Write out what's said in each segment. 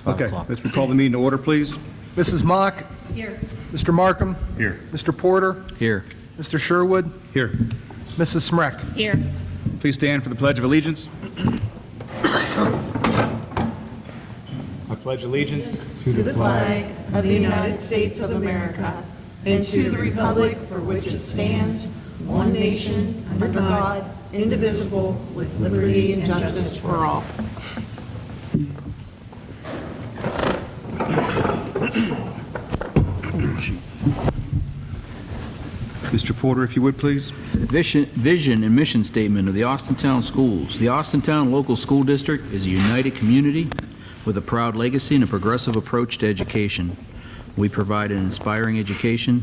5 Okay, o'clock. let's call the meeting to order, please. Mrs. Mock? Here. Mr. Markham? Here. Mr. Porter? Here. Mr. Sherwood? Here. Mrs. Smrek? Here. Please stand for the Pledge of Allegiance. I pledge allegiance To the flag of the United States of America and to the republic for which it stands, one nation, under God, indivisible, with liberty and justice for all. Mr. Porter, if you would, please. Vision and mission statement of the Austintown Schools. The Austintown Local School District is a united community with a proud legacy and a progressive approach to education. We provide an inspiring education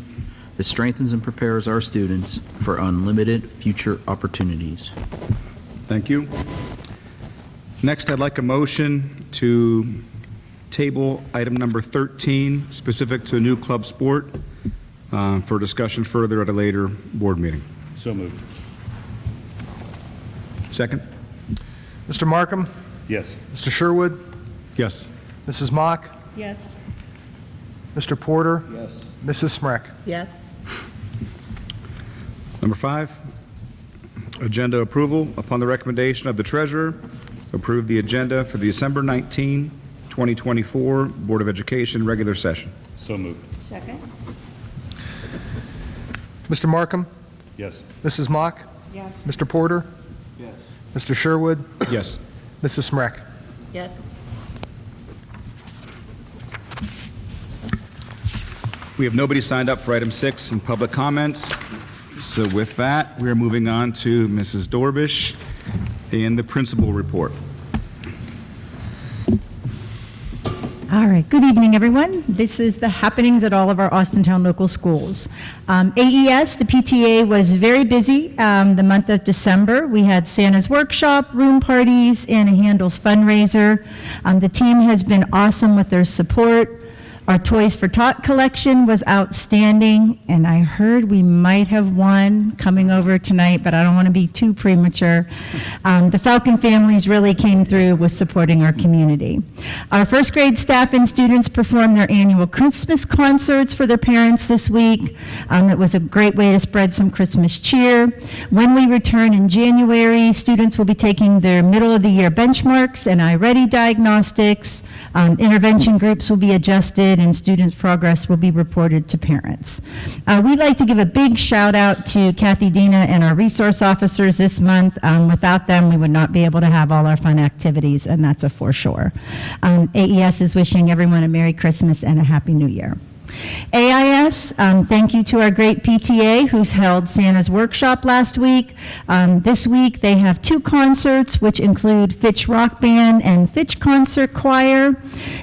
that strengthens and prepares our students for unlimited future opportunities. Thank you. Next, I'd like a motion to table item number 13, specific to a new club sport, for discussion further at a later board meeting. So moved. Second? Mr. Markham? Yes. Mr. Sherwood? Yes. Mrs. Mock? Yes. Mr. Porter? Yes. Mrs. Smrek? Yes. Number 5, agenda approval. Upon the recommendation of the treasurer, approve the agenda for the December 19, 2024 Board of Education regular session. So moved. Second? Mr. Markham? Yes. Mrs. Mock? Yes. Mr. Porter? Yes. Mr. Sherwood? Yes. Mrs. Smrek? Yes. We have nobody signed up for item 6 in public comments. So with that, we are moving on to Mrs. Dorbish and the principal report. All right, good evening, everyone. This is the happenings at all of our Austintown local schools. AES, the PTA, was very busy the month of December. We had Santa's workshop, room parties, and a Handles fundraiser. The team has been awesome with their support. Our Toys for Tot collection was outstanding, and I heard we might have one coming over tonight, but I don't want to be too premature. The Falcon families really came through with supporting our community. Our first grade staff and students performed their annual Christmas concerts for their parents this week. It was a great way to spread some Christmas cheer. When we return in January, students will be taking their middle of the year benchmarks and iReady diagnostics. Intervention groups will be adjusted, and students' progress will be reported to parents. We'd like to give a big shout out to Kathy Dina and our resource officers this month. Without them, we would not be able to have all our fun activities, and that's a for sure. AES is wishing everyone a Merry Christmas and a Happy New Year. AIS, thank you to our great PTA who's held Santa's workshop last week. This week they have 2 concerts, which include Fitch Rock Band and Fitch Concert Choir.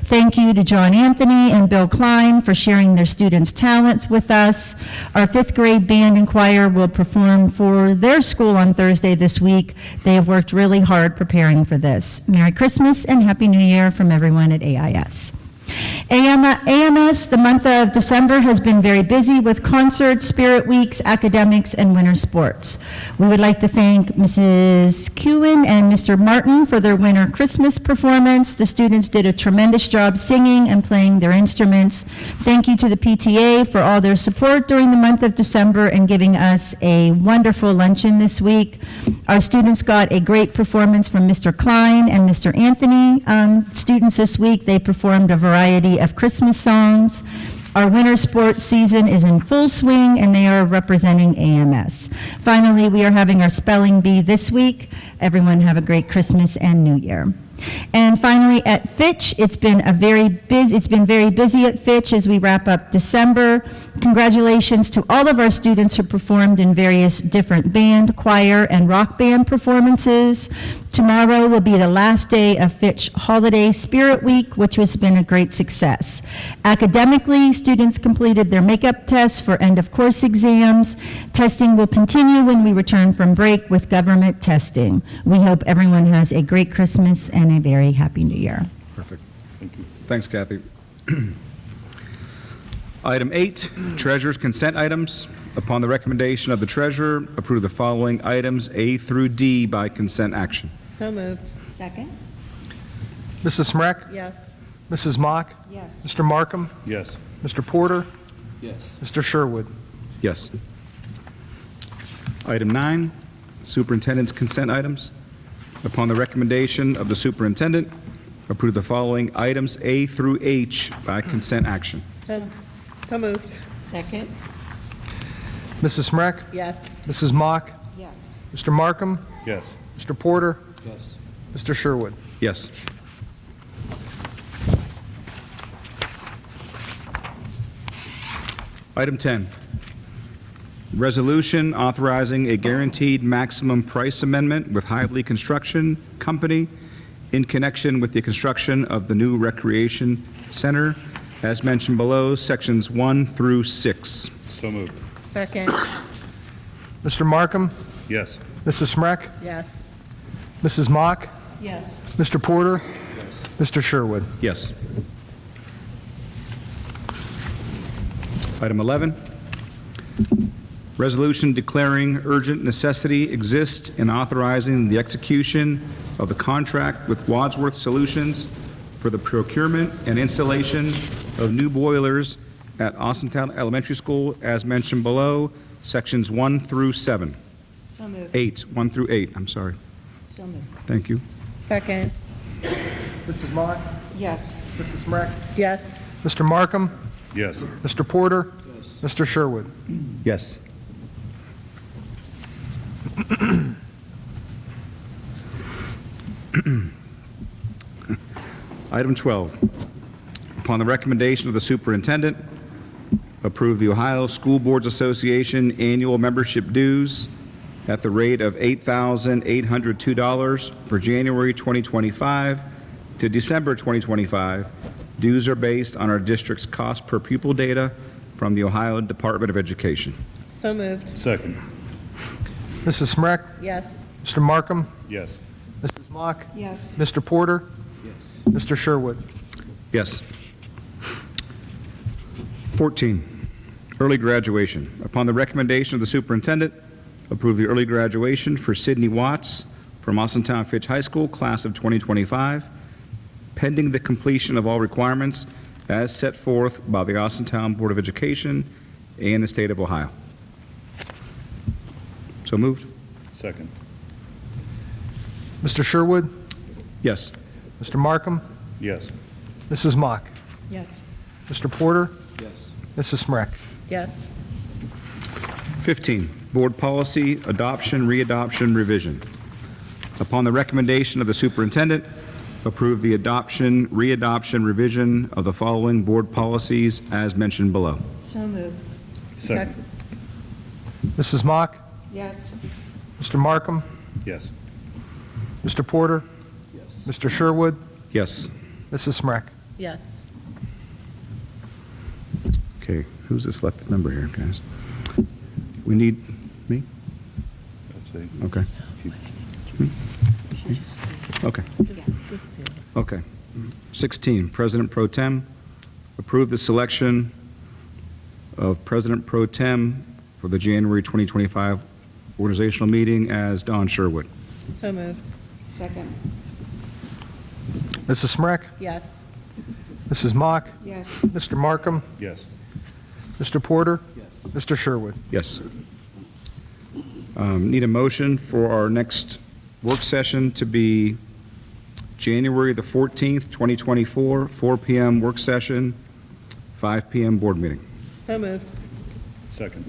Thank you to John Anthony and Bill Klein for sharing their students' talents with us. Our 5th grade band and choir will perform for their school on Thursday this week. They have worked really hard preparing for this. Merry Christmas and Happy New Year from everyone at AIS. AMS, the month of December has been very busy with concerts, spirit weeks, academics, and winter sports. We would like to thank Mrs. Kewen and Mr. Martin for their winter Christmas performance. The students did a tremendous job singing and playing their instruments. Thank you to the PTA for all their support during the month of December and giving us a wonderful luncheon this week. Our students got a great performance from Mr. Klein and Mr. Anthony. Students this week, they performed a variety of Christmas songs. Our winter sports season is in full swing, and they are representing AMS. Finally, we are having our spelling bee this week. Everyone have a great Christmas and New Year. And finally, at Fitch, it's been very busy at Fitch as we wrap up December. Congratulations to all of our students who performed in various different band, choir, and rock band performances. Tomorrow will be the last day of Fitch Holiday Spirit Week, which has been a great success. Academically, students completed their makeup tests for end-of-course exams. Testing will continue when we return from break with government testing. We hope everyone has a great Christmas and a very happy New Year. Perfect. Thank you. Thanks, Kathy. Item 8, treasurer's consent items. Upon the recommendation of the treasurer, approve the following items A through D by consent action. So moved. Second? Mrs. Smrek? Yes. Mrs. Mock? Yes. Mr. Markham? Yes. Mr. Porter? Yes. Mr. Sherwood? Yes. Item 9, superintendent's consent items. Upon the recommendation of the superintendent, approve the following items A through H by consent action. So moved. Second. Mrs. Smrek? Yes. Mrs. Mock? Yes. Mr. Markham? Yes. Mr. Porter? Yes. Mr. Sherwood? Yes. Item 10, resolution authorizing a guaranteed maximum price amendment with Hively Construction Company in connection with the construction of the new recreation center, as mentioned below, sections 1 through 6. So moved. Second. Mr. Markham? Yes. Mrs. Smrek? Yes. Mrs. Mock? Yes. Mr. Porter? Mr. Sherwood? Yes. Item 11, resolution declaring urgent necessity exists and authorizing the execution of the contract with Wadsworth Solutions for the procurement and installation of new boilers at Austintown Elementary School, as mentioned below, sections 1 through 7. So moved. 1 through 8, I'm sorry. So moved. Thank you. Second. Mrs. Mock? Yes. Mrs. Smrek? Yes. Mr. Markham? Yes. Mr. Porter? Mr. Sherwood? Yes. Item 12, upon the recommendation of the superintendent, approve the Ohio School Boards Association annual membership dues at the rate of $8,802 for January 2025 to December 2025. Dues are based on our district's cost per pupil data from the Ohio Department of Education. So moved. Second. Mrs. Smrek? Yes. Mr. Markham? Yes. Mrs. Mock? Yes. Mr. Porter? Yes. Mr. Sherwood? Yes. 14, early graduation. Upon the recommendation of the superintendent, approve the early graduation for Sydney Watts from Austintown Fitch High School, class of 2025, pending the completion of all requirements as set forth by the Austintown Board of Education and the state of Ohio. So moved? Second. Mr. Sherwood? Yes. Mr. Markham? Yes. Mrs. Mock? Yes. Mr. Porter? Yes. Mrs. Smrek? Yes. 15, board policy, adoption, readoption, revision. Upon the recommendation of the superintendent, approve the adoption, readoption, revision of the following board policies as mentioned below. So moved. Second. Mrs. Mock? Yes. Mr. Markham? Yes. Mr. Porter? Yes. Mr. Sherwood? Yes. Mrs. Smrek? Yes. Okay, who's this left member here, guys? We need me? That's it. Okay. Me? Okay. Okay. 16, President Pro Tem. Approve the selection of President Pro Tem for the January 2025 organizational meeting as Don Sherwood. So moved. Second. Mrs. Smrek? Yes. Mrs. Mock? Yes. Mr. Markham? Yes. Mr. Porter? Yes. Mr. Sherwood? Yes. Need a motion for our next work session to be January the 14th, 2024, 4 p.m. work session, 5 p.m. board meeting. So moved. Second.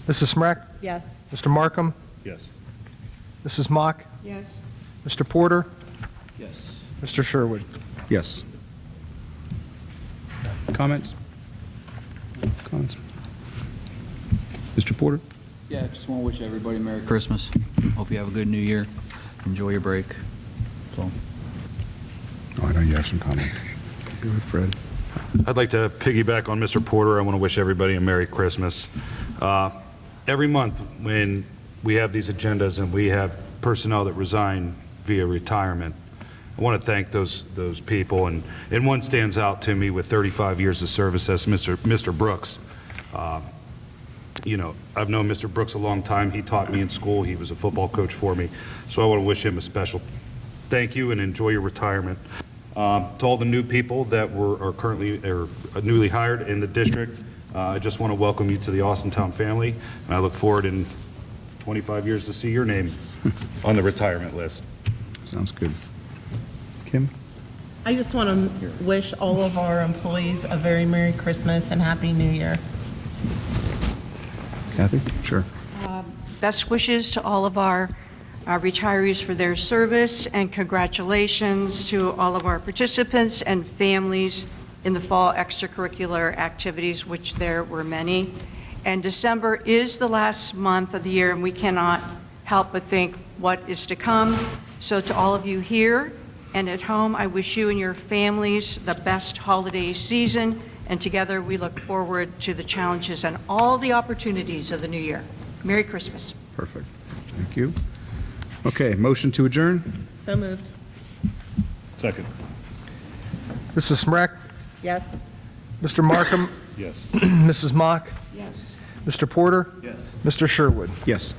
Mrs. Smrek? Yes. Mr. Markham? Yes. Mrs. Mock? Yes. Mr. Porter? Yes. Mr. Sherwood? Yes. Comments? Comments? Mr. Porter? Yeah, just want to wish everybody Merry Christmas. Hope you have a good New Year. Enjoy your break. So. Oh, I know you have some comments. Go ahead, Fred. I'd like to piggyback on Mr. Porter. I want to wish everybody a Merry Christmas. Every month when we have these agendas and we have personnel that resign via retirement, I want to thank those people. And one stands out to me with 35 years of service. That's Mr. Brooks. You know, I've known Mr. Brooks a long time. He taught me in school. He was a football coach for me. So I want to wish him a special thank you and enjoy your retirement. To all the new people that are currently or newly hired in the district, I just want to welcome you to the Austintown family, and I look forward in 25 years to see your name on the retirement list. Sounds good. Kim? I just want to wish all of our employees a very Merry Christmas and Happy New Year. Kathy? Sure. Best wishes to all of our retirees for their service, and congratulations to all of our participants and families in the fall extracurricular activities, which there were many. And December is the last month of the year, and we cannot help but think what is to come. So to all of you here and at home, I wish you and your families the best holiday season, and together we look forward to the challenges and all the opportunities of the new year. Merry Christmas. Perfect. Thank you. Okay, motion to adjourn? So moved. Second. Mrs. Smrek? Yes. Mr. Markham? Yes. Mrs. Mock? Yes. Mr. Porter? Yes. Mr. Sherwood? Yes.